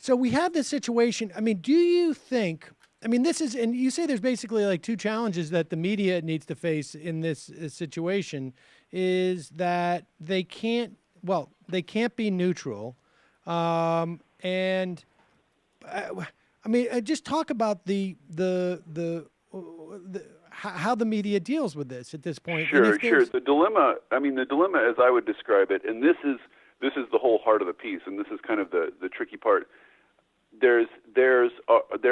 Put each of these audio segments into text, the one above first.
So we have this situation. I mean, do you think? I mean, this is, and you say there's basically like two challenges that the media needs to face in this situation, is that they can't be neutral, and I mean, just talk about how the media deals with this at this point. And Sure, if sure. there's, The dilemma, I mean, the dilemma as I would describe it, and this is the whole heart of the piece, and this is kind of the tricky part. There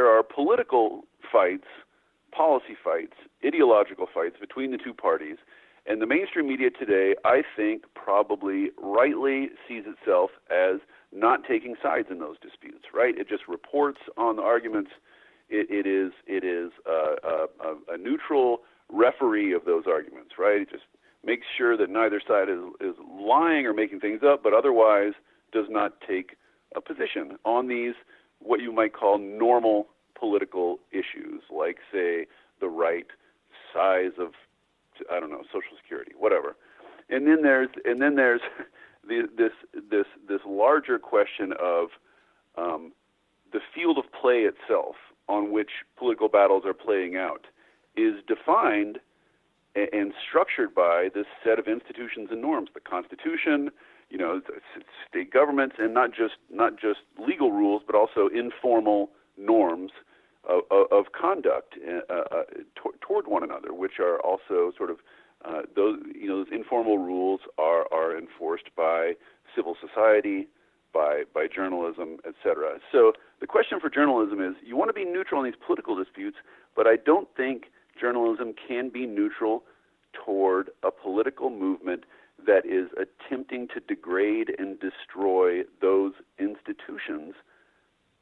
are political fights, policy fights, ideological fights between the two parties, and the mainstream media today, I think, probably rightly sees itself as not taking sides in those disputes. Right? It just reports on the arguments. It is a neutral referee of those arguments. Right? It just makes sure that neither side is lying or making things up, but otherwise does not take a position on these, what you might call normal political issues, like, say, the right size of, I don't know, Social Security, whatever. And then there's this larger question of the field of play itself, on which political battles are playing out, is defined and structured by this set of institutions and norms: the Constitution, state governments, and not just legal rules, but also informal norms of conduct toward one another, which are also sort of those informal rules are enforced by civil society, by journalism, etc. So the question for journalism is: you want to be neutral in these political disputes, but I don't think journalism can be neutral toward a political movement that is attempting to degrade and destroy those institutions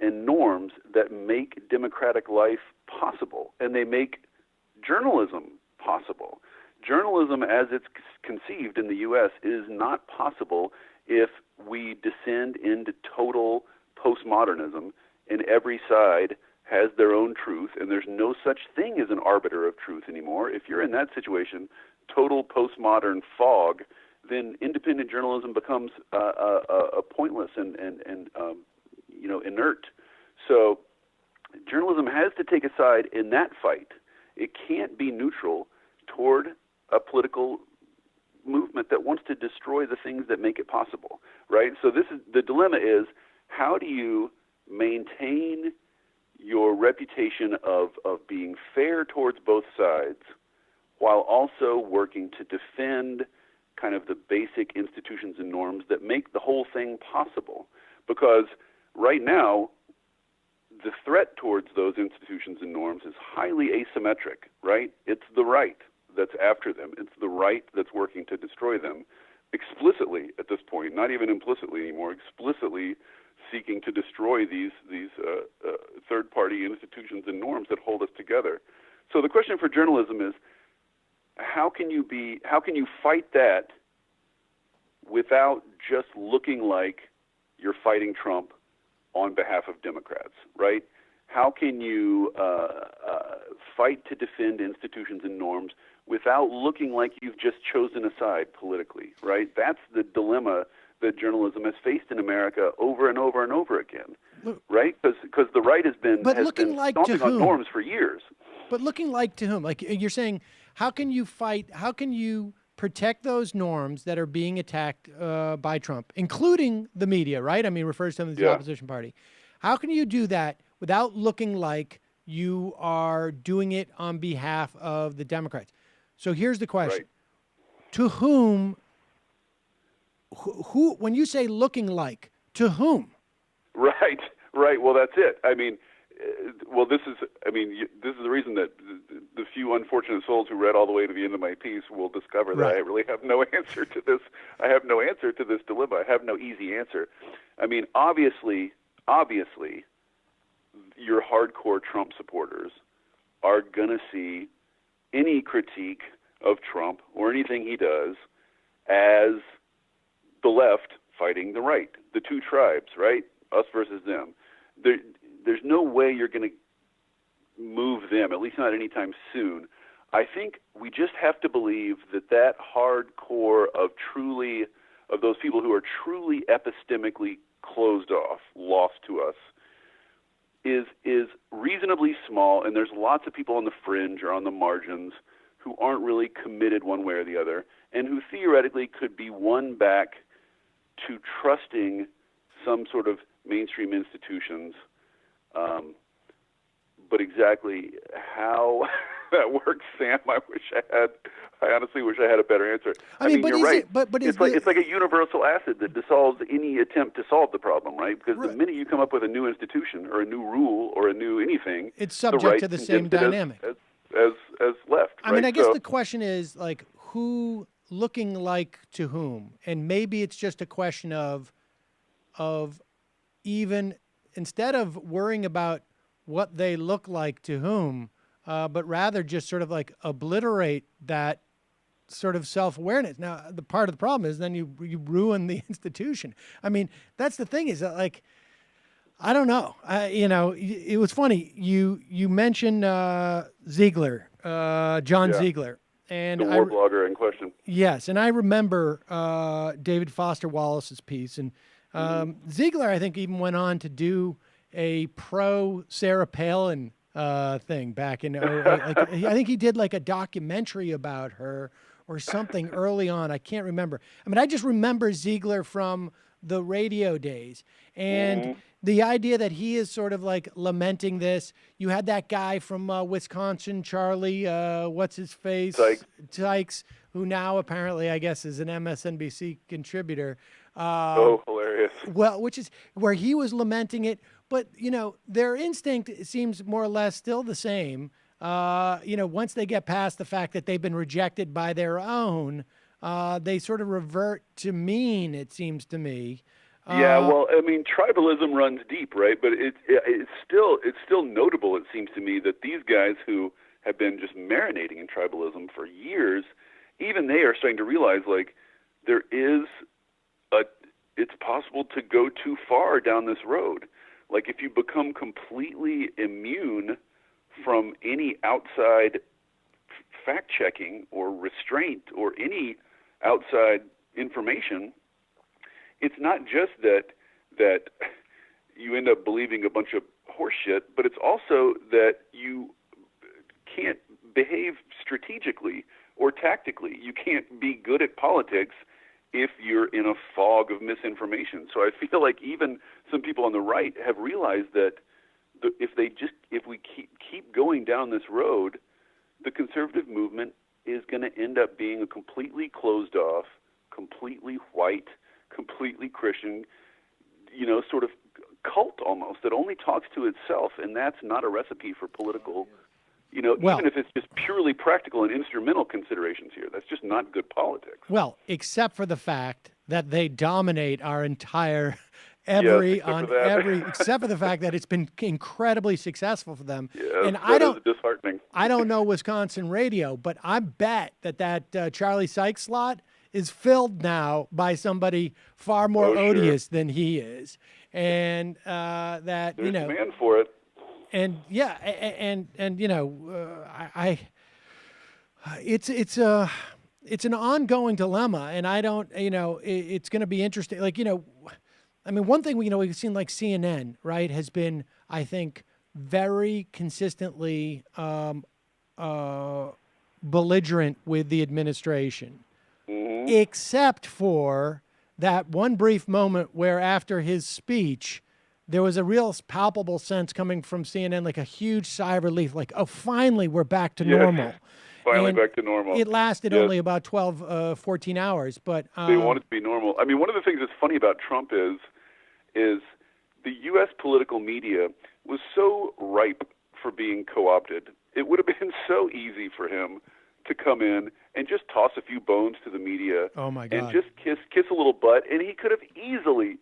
and norms that make democratic life possible, and they make journalism possible. Journalism, as it's conceived in the U.S., is not possible if we descend into total postmodernism and every side has their own truth, and there's no such thing as an arbiter of truth anymore. If you're in that situation, total postmodern fog, then independent journalism becomes pointless and inert. So journalism has to take a side in that fight. It can't be neutral toward a political movement that wants to destroy the things that make it possible, right? So this is the dilemma: is how do you maintain your reputation of being fair towards both sides while also working to defend kind of the basic institutions and norms that make the whole thing possible? Because right now, the threat towards those institutions and norms is highly asymmetric, right? It's the right that's after them. It's the right that's working to destroy them explicitly at this point, not even implicitly anymore, explicitly seeking to destroy these third-party institutions and norms that hold us together. So the question for journalism is: how can you fight that without just looking like you're fighting Trump on behalf of Democrats, right? How can you fight to defend institutions and norms without looking like you've just chosen a side politically, right? That's the dilemma that journalism has faced in America over and over and over again, right? Because the right has been stomping on norms for years. But looking like to whom? Like you're saying, how can you fight? How can you protect those norms that are being attacked by Trump, including the media, right? I mean, refers to them as the opposition party. How can you do that without looking like you are doing it on behalf of the Democrats? So here's the question. Right. To whom, who, when you say looking like, to whom? Right. Well, that's it. I mean, this is the reason that the few unfortunate souls who read all the way to the end of my piece will discover that I really have no answer to this. I have no answer to this dilemma. I have no easy answer. I mean, obviously, your hardcore Trump supporters are going to see any critique of Trump or anything he does as the left fighting the right, the two tribes, right? Us versus them. There's no way you're going to move them, at least not anytime soon. I think we just have to believe that hardcore of those people who are truly epistemically closed off, lost to us, is reasonably small, and there's lots of people on the fringe or on the margins who aren't really committed one way or the other, and who theoretically could be won back to trusting some sort of mainstream institutions. But exactly how that works, Sam, I honestly wish I had a better answer. I mean, you're right. It's like a universal acid that dissolves any attempt to solve the problem, right? Because the minute you come up with a new institution or a new rule or a new anything, it's subject to the same dynamic as left. I mean, I guess the question is, like, who looking like to whom? And maybe it's just a question of even instead of worrying about what they look like to whom, but rather just sort of like obliterate that sort of self-awareness. Now, the part of the problem is then you ruin the institution. I mean, that's the thing is that, like, I don't know. It was funny. You mentioned Ziegler, John Ziegler. And the war blogger in question. Yes, and I remember David Foster Wallace's piece. And Ziegler, I think, even went on to do a pro-Sarah Palin thing back in 2008. I think he did like a documentary about her or something early on. I can't remember. I mean, I just remember Ziegler from the radio days. And the idea that he is sort of like lamenting this. You had that guy from Wisconsin, Charlie, what's his face? Sykes, who now apparently, I guess, is an MSNBC contributor. Hilarious. Well, which is where he was lamenting it. But, their instinct seems more or less still the same. Once they get past the fact that they've been rejected by their own, they sort of revert to mean, it seems to me. Yeah, well, I mean, tribalism runs deep, right? But it's still notable, it seems to me, that these guys who have been just marinating in tribalism for years, even they are starting to realize, like, it's possible to go too far down this road. Like, if you become completely immune from any outside fact-checking or restraint or any outside information, it's not just that you end up believing a bunch of horse shit, but it's also that you can't behave strategically or tactically. You can't be good at politics if you're in a fog of misinformation. So I feel like even some people on the right have realized that if we keep going down this road, the conservative movement is going to end up being a completely closed off, completely white, completely Christian, sort of cult almost that only talks to itself, and that's not a recipe for political. Even if it's just purely practical and instrumental considerations here, that's just not good politics. Well, except for the fact that they dominate our entire except for the fact that it's been incredibly successful for them. Yes, and is disheartening. I don't know Wisconsin radio, but I bet that Charlie Sykes slot is filled now by somebody far more odious than he is, and that there's demand for it. And it's an ongoing dilemma, and I don't, it's going to be interesting. Like, I mean, one thing we've seen, like CNN, right, has been, I think, very consistently belligerent with the administration, except for that one brief moment where after his speech, there was a real palpable sense coming from CNN, like a huge sigh of relief, like, oh, finally, we're back to normal. Finally back to normal. It lasted only about 12, 14 hours. But they want it to be normal. I mean, one of the things that's funny about Trump is the U.S. political media was so ripe for being co-opted. It would have been so easy for him to come in and just toss a few bones to the media. Oh my God. And just kiss a little butt, and he could have easily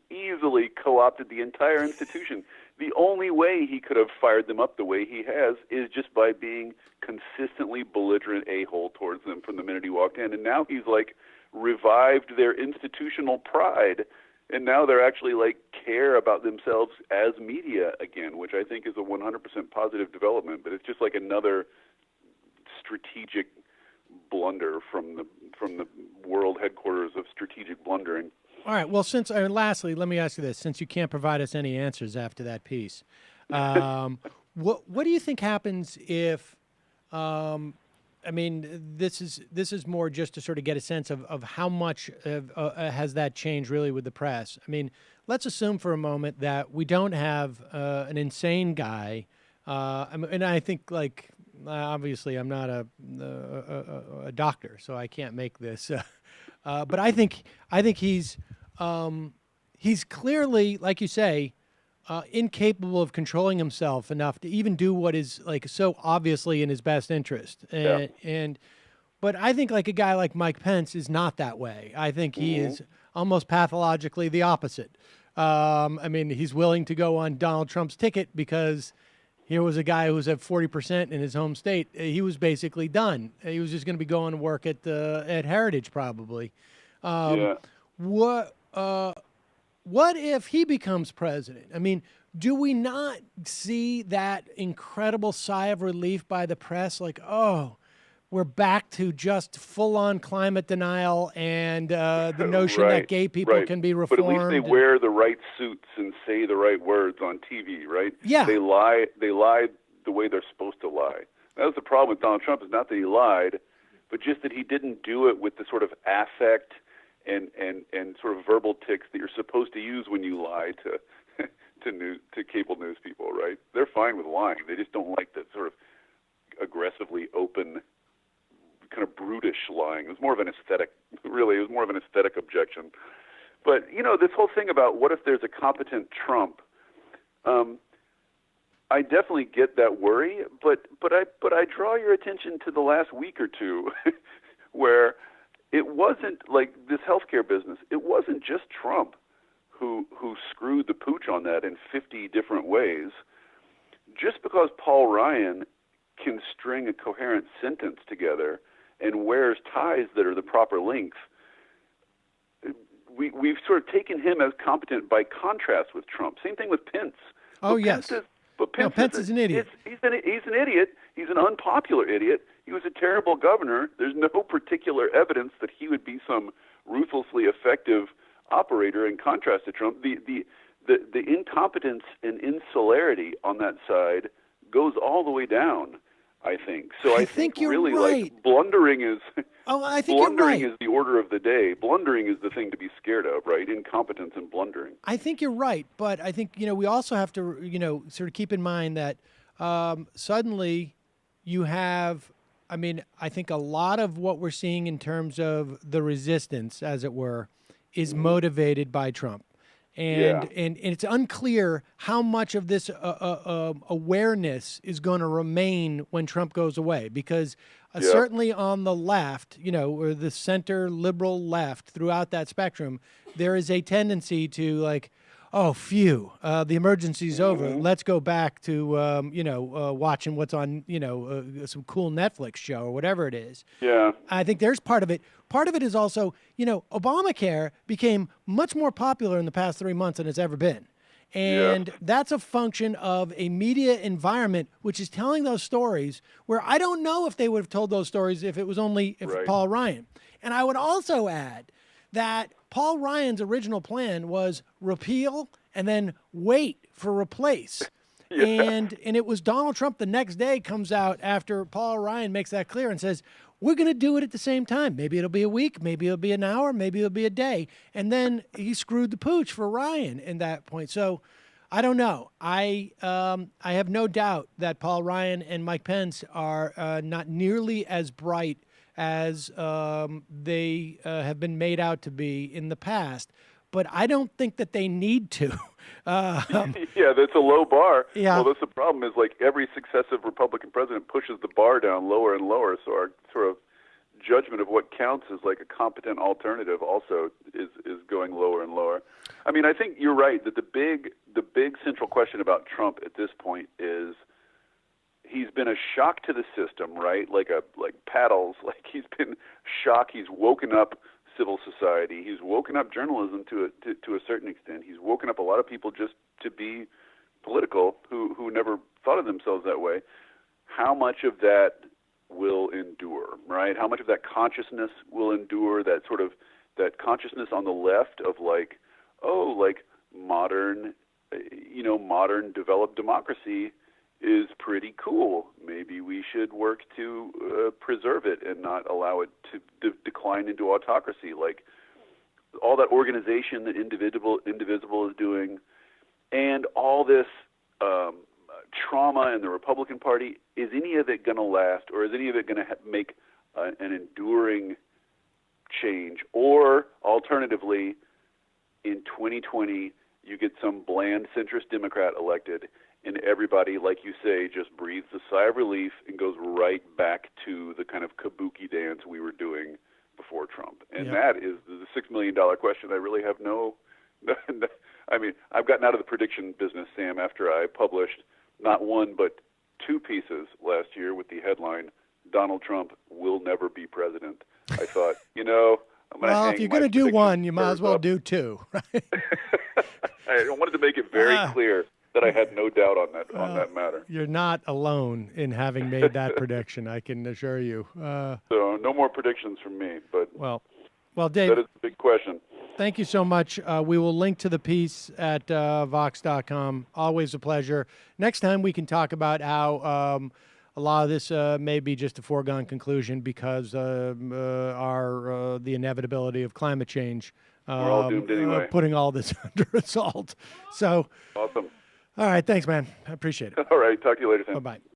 co-opted the entire institution. The only way he could have fired them up the way he has is just by being consistently belligerent a-hole towards them from the minute he walked in. And now he's like revived their institutional pride, and now they're actually like care about themselves as media again, which I think is a 100% positive development. But it's just like another strategic blunder from the world headquarters of strategic blundering. All right. Well, lastly, let me ask you this: since you can't provide us any answers after that piece, what do you think happens if? I mean, this is more just to sort of get a sense of how much has that changed really with the press. I mean, let's assume for a moment that we don't have an insane guy, and I think like obviously I'm not a doctor, so I can't make this, but I think he's clearly, like you say, incapable of controlling himself enough to even do what is like so obviously in his best interest. But I think like a guy like Mike Pence is not that way. I think he is almost pathologically the opposite. I mean, he's willing to go on Donald Trump's ticket because here was a guy who was at 40% in his home state. He was basically done. He was just going to be going to work at Heritage probably. What if he becomes president? I mean, do we not see that incredible sigh of relief by the press? Like, oh, we're back to just full-on climate denial and the notion that gay people can be reformed. But at least they wear the right suits and say the right words on TV, right? Yeah. They lie the way they're supposed to lie. That was the problem with Donald Trump, is not that he lied, but just that he didn't do it with the sort of affect and sort of verbal tics that you're supposed to use when you lie to cable news people, right? They're fine with lying. They just don't like that sort of aggressively open, kind of brutish lying. It was more of an aesthetic, really. It was more of an aesthetic objection. But, you know, this whole thing about what if there's a competent Trump, I definitely get that worry, but I draw your attention to the last week or two where it wasn't like this healthcare business. It wasn't just Trump who screwed the pooch on that in 50 different ways. Just because Paul Ryan can string a coherent sentence together and wears ties that are the proper length, we've sort of taken him as competent by contrast with Trump. Same thing with Pence. Oh, yes. Pence is an idiot. He's an idiot. He's an unpopular idiot. He was a terrible governor. There's no particular evidence that he would be some ruthlessly effective operator in contrast to Trump. The incompetence and insularity on that side goes all the way down, I think. So I think you're really right. like blundering is I think blundering you're right. is the order of the day. Blundering is the thing to be scared of, right? Incompetence and blundering. I think you're right, but I think, you know, we also have to, you know, sort of keep in mind that suddenly you have, I mean, I think a lot of what we're seeing in terms of the resistance, as it were, is motivated by Trump. And it's unclear how much of this awareness is going to remain when Trump goes away, because certainly on the left, you know, or the center liberal left throughout that spectrum, there is a tendency to like, oh, phew, the emergency's over. Let's go back to, watching what's on, some cool Netflix show or whatever it is. Yeah. I think there's part of it. Part of it is also, Obamacare became much more popular in the past 3 months than it's ever been. And that's a function of a media environment which is telling those stories where I don't know if they would have told those stories if it was only Paul Ryan. And I would also add that Paul Ryan's original plan was repeal and then wait for replace. And it was Donald Trump the next day comes out after Paul Ryan makes that clear and says, we're going to do it at the same time. Maybe it'll be a week, maybe it'll be an hour, maybe it'll be a day. And then he screwed the pooch for Ryan in that point. So I don't know. I have no doubt that Paul Ryan and Mike Pence are not nearly as bright as they have been made out to be in the past. But I don't think that they need to. That's a low bar. Yeah. Well, that's the problem is like every successive Republican president pushes the bar down lower and lower. So our sort of judgment of what counts as like a competent alternative also is going lower and lower. I mean, I think you're right that the big central question about Trump at this point is he's been a shock to the system, right? Like paddles. Like he's been shocked. He's woken up civil society. He's woken up journalism to a certain extent. He's woken up a lot of people just to be political who never thought of themselves that way. How much of that will endure, right? How much of that consciousness will endure, that sort of that consciousness on the left of like, oh, like modern, modern developed democracy is pretty cool. Maybe we should work to preserve it and not allow it to decline into autocracy. Like all that organization that Indivisible is doing, and all this trauma in the Republican Party, is any of it going to last, or is any of it going to make an enduring change? Or alternatively, in 2020, you get some bland centrist Democrat elected, and everybody, like you say, just breathes a sigh of relief and goes right back to the kind of kabuki dance we were doing before Trump. And that is the $6 million question. I really have I mean, I've gotten out of the prediction business, Sam, after I published not one but two pieces last year with the headline, Donald Trump will never be president. I thought, I'm going to Well, if you're going to do one, you might as well do two, right? I wanted to make it very clear that I had no doubt on that matter. You're not alone in having made that prediction, I can assure you. So no more predictions from me, but well, Dave, that is a big question. Thank you so much. We will link to the piece at Vox.com. Always a pleasure. Next time we can talk about how a lot of this may be just a foregone conclusion because the inevitability of climate change. We're all doomed anyway. Putting all this under assault. So awesome. All right. Thanks, man. I appreciate it. All right. Talk to you later, Sam. Bye-bye.